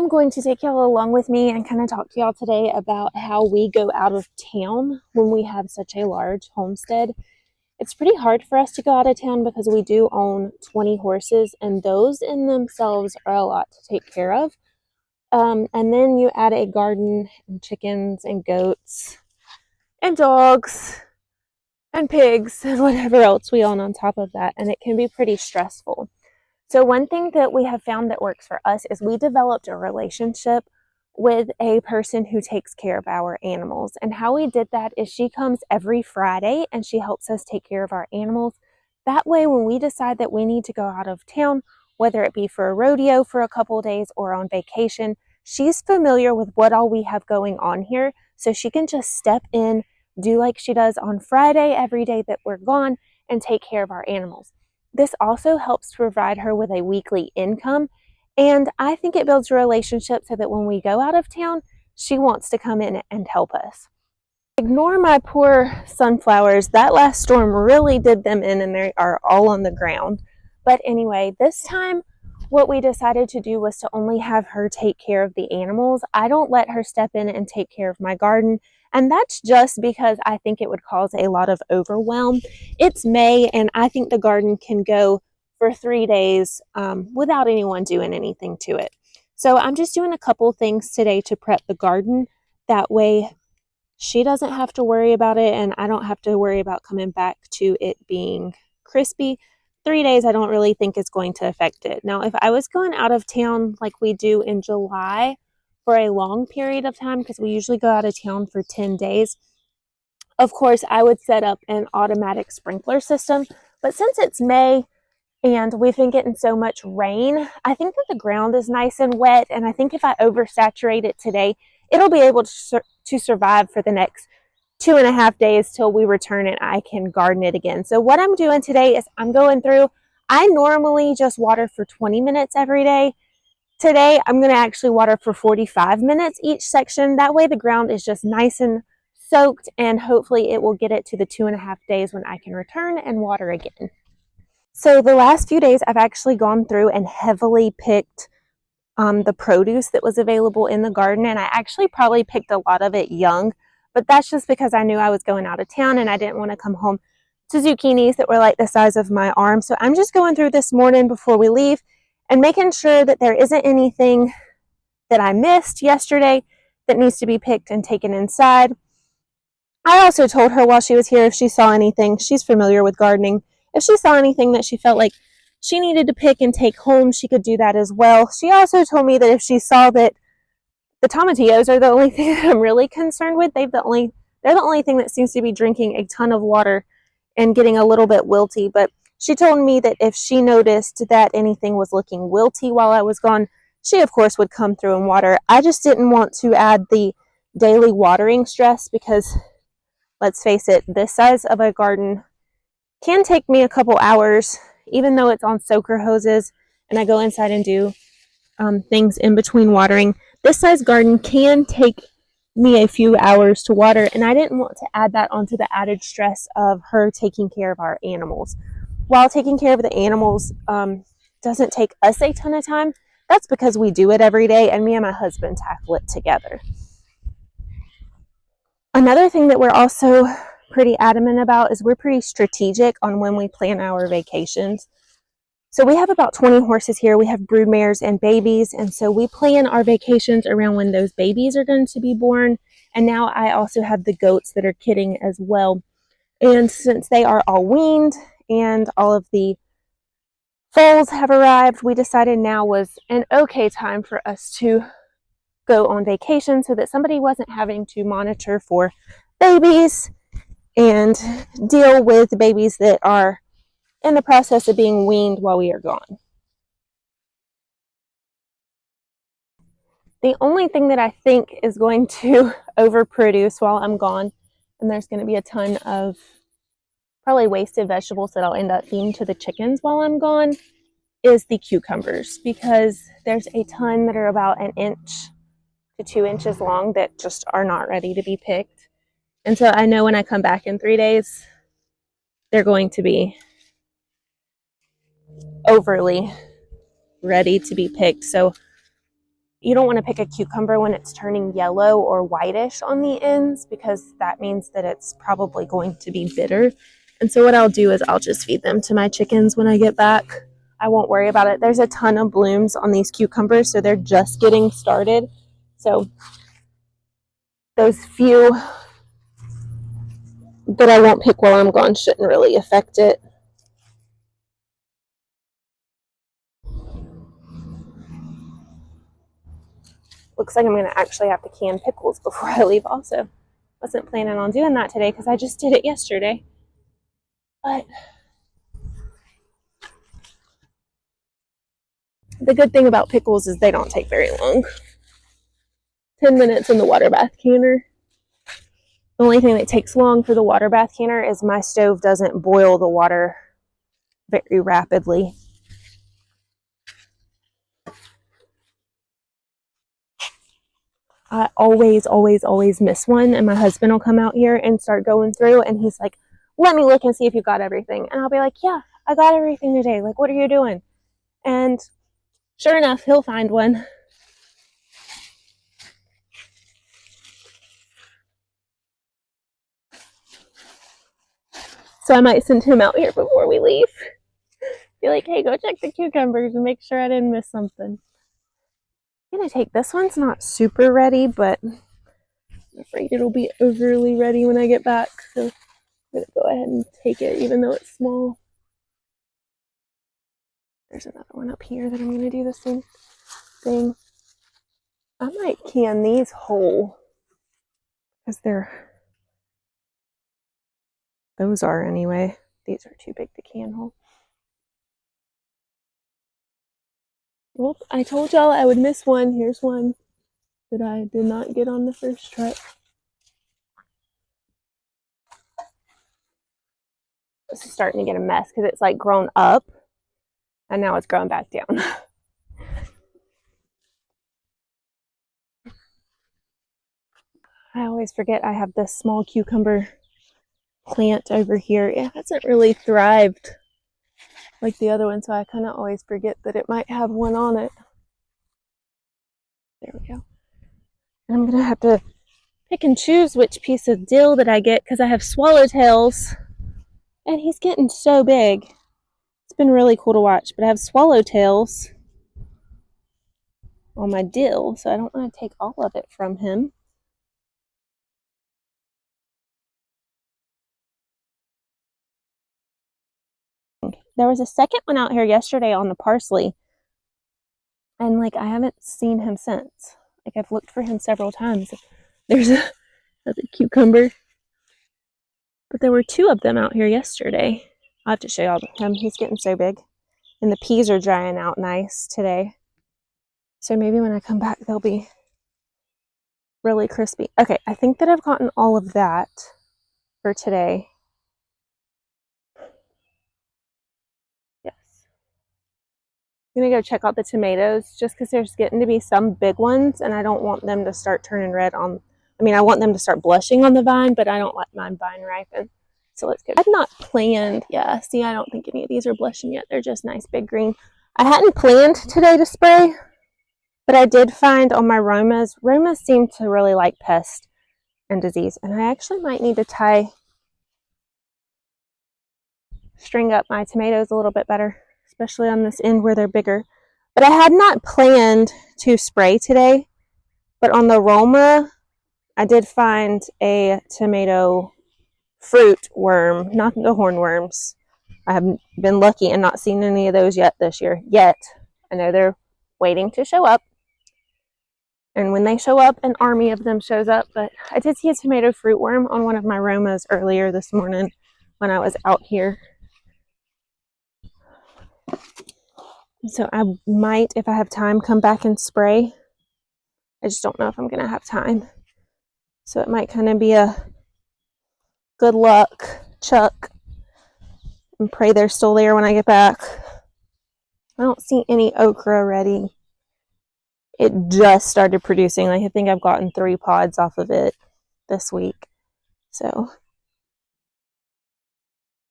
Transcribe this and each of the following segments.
I'm going to take y'all along with me and kind of talk to y'all today about how we go out of town when we have such a large homestead. It's pretty hard for us to go out of town because we do own 20 horses, and those in themselves are a lot to take care of. And then you add a garden and chickens and goats and dogs and pigs and whatever else we own on top of that, and it can be pretty stressful. So one thing that we have found that works for us is we developed a relationship with a person who takes care of our animals. And how we did that is she comes every Friday and she helps us take care of our animals. That way, when we decide that we need to go out of town, whether it be for a rodeo for a couple days or on vacation, she's familiar with what all we have going on here. So she can just step in, do like she does on Friday every day that we're gone, and take care of our animals. This also helps provide her with a weekly income, and I think it builds a relationship so that when we go out of town, she wants to come in and help us. Ignore my poor sunflowers. That last storm really did them in, and they are all on the ground. But anyway, this time what we decided to do was to only have her take care of the animals. I don't let her step in and take care of my garden. And that's just because I think it would cause a lot of overwhelm. It's May, and I think the garden can go for 3 days without anyone doing anything to it. So I'm just doing a couple things today to prep the garden. That way she doesn't have to worry about it, and I don't have to worry about coming back to it being crispy. 3 days I don't really think is going to affect it. Now, if I was going out of town like we do in July, for a long period of time, because we usually go out of town for 10 days. Of course, I would set up an automatic sprinkler system, but since it's May and we've been getting so much rain, I think that the ground is nice and wet, and I think if I oversaturate it today, it'll be able to survive for the next 2.5 days till we return and I can garden it again. So what I'm doing today is I'm going through, I normally just water for 20 minutes every day. Today, I'm going to actually water for 45 minutes each section. That way the ground is just nice and soaked, and hopefully it will get it to the 2.5 days when I can return and water again. So the last few days, I've actually gone through and heavily picked the produce that was available in the garden, and I actually probably picked a lot of it young, but that's just because I knew I was going out of town and I didn't want to come home to zucchinis that were like the size of my arm. So I'm just going through this morning before we leave and making sure that there isn't anything that I missed yesterday that needs to be picked and taken inside. I also told her while she was here if she saw anything, she's familiar with gardening, if she saw anything that she felt like she needed to pick and take home, she could do that as well. She also told me that if she saw that the tomatillos are the only thing that I'm really concerned with, they're the only thing that seems to be drinking a ton of water and getting a little bit wilty, but she told me that if she noticed that anything was looking wilty while I was gone, she of course would come through and water. I just didn't want to add the daily watering stress because, let's face it, this size of a garden can take me a couple hours, even though it's on soaker hoses and I go inside and do things in between watering. This size garden can take me a few hours to water, and I didn't want to add that onto the added stress of her taking care of our animals. While taking care of the animals doesn't take us a ton of time, that's because we do it every day and me and my husband tackle it together. Another thing that we're also pretty adamant about is we're pretty strategic on when we plan our vacations. So we have about 20 horses here. We have brood mares and babies, and so we plan our vacations around when those babies are going to be born. And now I also have the goats that are kidding as well. And since they are all weaned and all of the foals have arrived, we decided now was an okay time for us to go on vacation so that somebody wasn't having to monitor for babies and deal with babies that are in the process of being weaned while we are gone. The only thing that I think is going to overproduce while I'm gone, and there's going to be a ton of probably wasted vegetables that I'll end up feeding to the chickens while I'm gone, is the cucumbers, because there's a ton that are about 1 inch to 2 inches long that just are not ready to be picked. And so I know when I come back in 3 days, they're going to be overly ready to be picked. So you don't want to pick a cucumber when it's turning yellow or whitish on the ends, because that means that it's probably going to be bitter. And so what I'll do is I'll just feed them to my chickens when I get back. I won't worry about it. There's a ton of blooms on these cucumbers, so they're just getting started. So those few that I won't pick while I'm gone shouldn't really affect it. Looks like I'm going to actually have to can pickles before I leave also. Wasn't planning on doing that today because I just did it yesterday. But the good thing about pickles is they don't take very long. 10 minutes in the water bath canner. The only thing that takes long for the water bath canner is my stove doesn't boil the water very rapidly. I always miss one, and my husband will come out here and start going through, and he's like, let me look and see if you got everything. And I'll be like, yeah, I got everything today. Like, what are you doing? And sure enough, he'll find one. So I might send him out here before we leave. Be like, hey, go check the cucumbers and make sure I didn't miss something. I'm going to take this one's not super ready, but I'm afraid it'll be overly ready when I get back. So I'm going to go ahead and take it, even though it's small. There's another one up here that I'm going to do the same thing. I might can these whole, because those are anyway. These are too big to can whole. Well, I told y'all I would miss one. Here's one that I did not get on the first trip. This is starting to get a mess because it's like grown up and now it's grown back down. I always forget I have this small cucumber plant over here. It hasn't really thrived like the other one, so I kind of always forget that it might have one on it. There we go. And I'm going to have to pick and choose which piece of dill that I get because I have swallowtails and he's getting so big. It's been really cool to watch, but I have swallowtails on my dill, so I don't want to take all of it from him. There was a second one out here yesterday on the parsley, and like I haven't seen him since. Like I've looked for him several times. There's a cucumber, but there were two of them out here yesterday. I'll have to show y'all him. He's getting so big, and the peas are drying out nice today. So maybe when I come back, they'll be really crispy. Okay, I think that I've gotten all of that for today. Yes. I'm gonna go check out the tomatoes just because there's getting to be some big ones and I don't want them to start turning red on, I want them to start blushing on the vine, but I don't let my vine ripen. So let's go. I'd not planned, yeah, see, I don't think any of these are blushing yet. They're just nice big green. I hadn't planned today to spray, but I did find on my Romas seem to really like pest and disease, and I actually might need to string up my tomatoes a little bit better, especially on this end where they're bigger. But I had not planned to spray today, but on the Roma, I did find a tomato fruit worm, not the hornworms. I haven't been lucky and not seen any of those yet this year. I know they're waiting to show up. And when they show up, an army of them shows up. But I did see a tomato fruit worm on one of my Romas earlier this morning when I was out here. So I might, if I have time, come back and spray. I just don't know if I'm going to have time. So it might kind of be a good luck, Chuck, and pray they're still there when I get back. I don't see any okra ready. It just started producing. Like, I think I've gotten 3 pods off of it this week. So,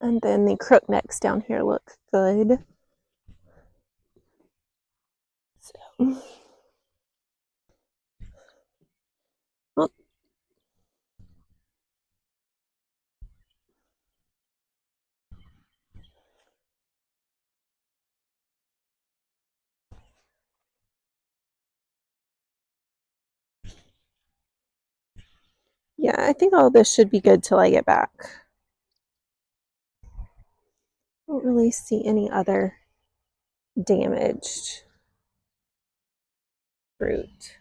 and then the crooknecks down here look good. So, Yeah, I think all this should be good till I get back. I don't really see any other damaged fruit.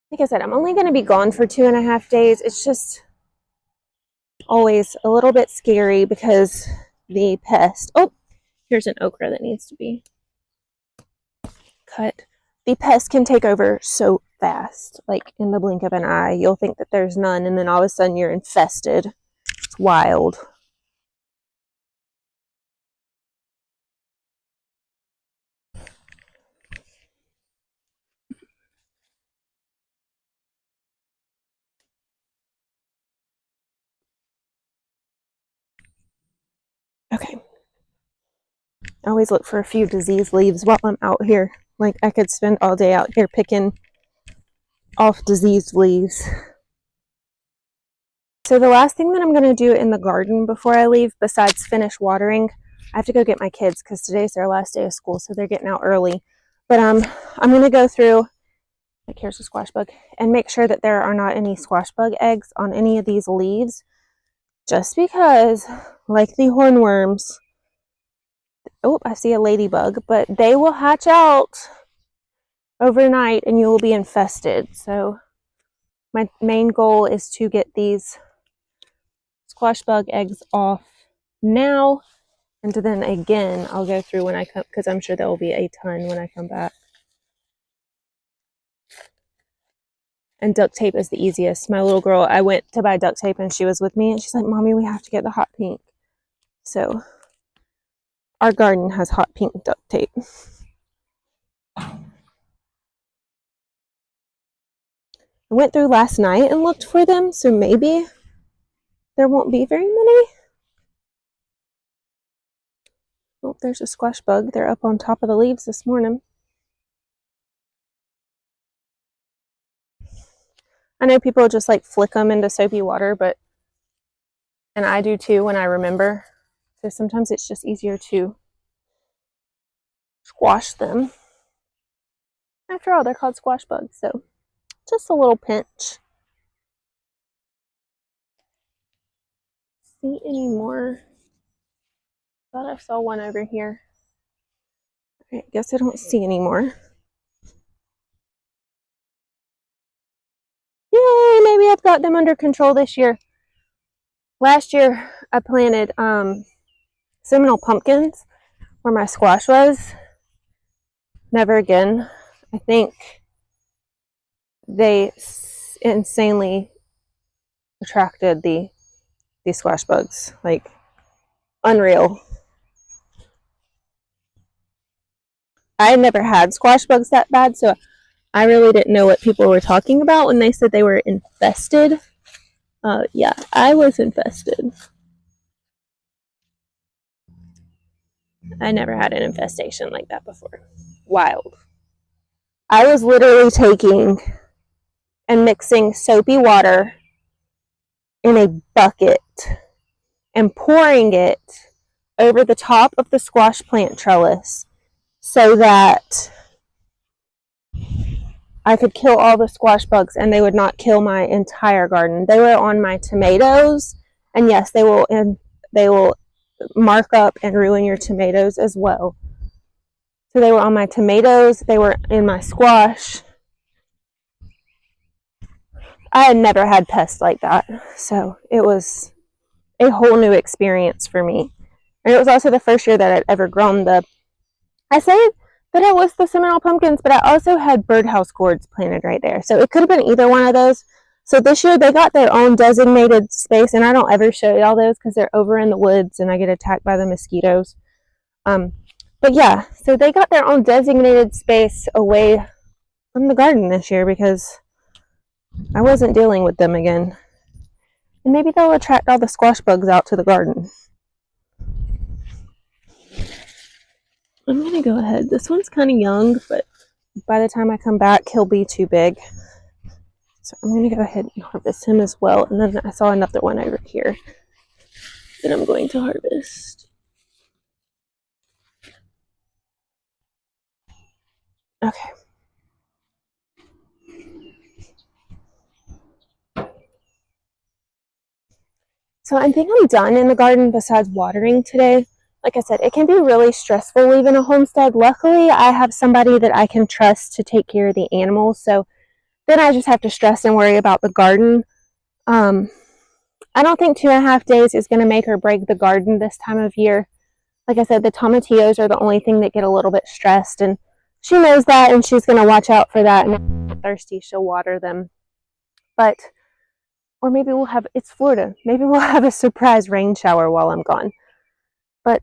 Like I said, I'm only going to be gone for 2.5 days. It's just always a little bit scary because the pest. Oh, here's an okra that needs to be cut. The pest can take over so fast, like in the blink of an eye. You'll think that there's none, and then all of a sudden you're infested. It's wild. Okay. I always look for a few diseased leaves while I'm out here. Like I could spend all day out here picking off diseased leaves. So the last thing that I'm going to do in the garden before I leave, besides finish watering, I have to go get my kids because today's their last day of school, so they're getting out early. But I'm going to go through, like here's a squash bug, and make sure that there are not any squash bug eggs on any of these leaves, just because, like the hornworms, oh, I see a ladybug, but they will hatch out overnight and you will be infested. So my main goal is to get these squash bug eggs off now, and then again I'll go through when I come, because I'm sure there will be a ton when I come back. And duct tape is the easiest. My little girl, I went to buy duct tape and she was with me and she's like, Mommy, we have to get the hot pink. So our garden has hot pink duct tape. I went through last night and looked for them, so maybe there won't be very many. Oh, there's a squash bug. They're up on top of the leaves this morning. I know people just like flick them into soapy water, and I do too when I remember. So sometimes it's just easier to squash them. After all, they're called squash bugs, so just a little pinch. See any more? Thought I saw one over here. I guess I don't see any more. Yay, maybe I've got them under control this year. Last year I planted Seminole pumpkins where my squash was. Never again. I think they insanely attracted the squash bugs. Like unreal. I had never had squash bugs that bad, so I really didn't know what people were talking about when they said they were infested. Yeah, I was infested. I never had an infestation like that before. Wild. I was literally taking and mixing soapy water in a bucket and pouring it over the top of the squash plant trellis so that I could kill all the squash bugs and they would not kill my entire garden. They were on my tomatoes, and yes, they will mark up and ruin your tomatoes as well. So they were on my tomatoes, they were in my squash. I had never had pests like that, so it was a whole new experience for me. And it was also the first year that I'd ever grown I say that it was the Seminole pumpkins, but I also had birdhouse gourds planted right there. So it could have been either one of those. So this year they got their own designated space, and I don't ever show y'all those because they're over in the woods and I get attacked by the mosquitoes. But yeah, so they got their own designated space away from the garden this year because I wasn't dealing with them again. And maybe they'll attract all the squash bugs out to the garden. I'm going to go ahead. This one's kind of young, but by the time I come back, he'll be too big. So I'm going to go ahead and harvest him as well. And then I saw another one over here that I'm going to harvest. Okay. So I think I'm done in the garden besides watering today. Like I said, it can be really stressful leaving a homestead. Luckily, I have somebody that I can trust to take care of the animals. So then I just have to stress and worry about the garden. I don't think 2.5 days is going to make or break the garden this time of year. Like I said, the tomatillos are the only thing that get a little bit stressed, and she knows that, and she's going to watch out for that. And if they're thirsty, she'll water them. But, or maybe we'll have, it's Florida, maybe we'll have a surprise rain shower while I'm gone. But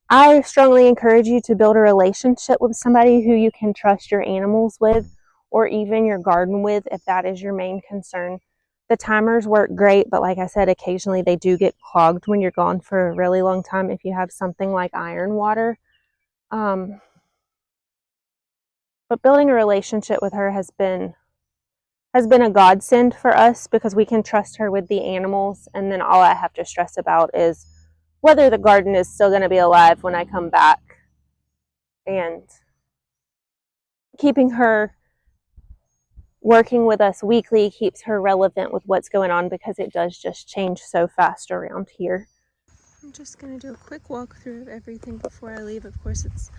I strongly encourage you to build a relationship with somebody who you can trust your animals with, or even your garden with, if that is your main concern. The timers work great, but like I said, occasionally they do get clogged when you're gone for a really long time if you have something like iron water. But building a relationship with her has been a godsend for us, because we can trust her with the animals, and then all I have to stress about is whether the garden is still going to be alive when I come back, and keeping her working with us weekly keeps her relevant with what's going on, because it does just change so fast around here. I'm just going to do a quick walkthrough of everything before I leave. Of course, it's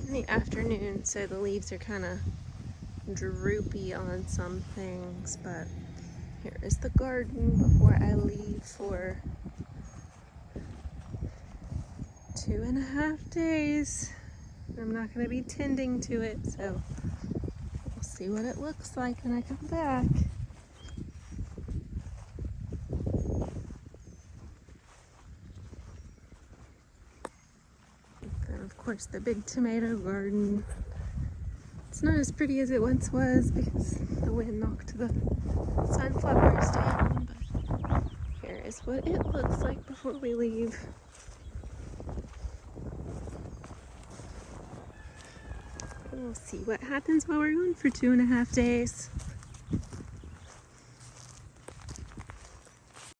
in the afternoon, so the leaves are kind of droopy on some things, but here is the garden before I leave for 2.5 days. I'm not going to be tending to it, so we'll see what it looks like when I come back. And of course, the big tomato garden. It's not as pretty as it once was because the wind knocked the sunflowers down, but here is what it looks like before we leave. We'll see what happens while we're gone for 2.5 days.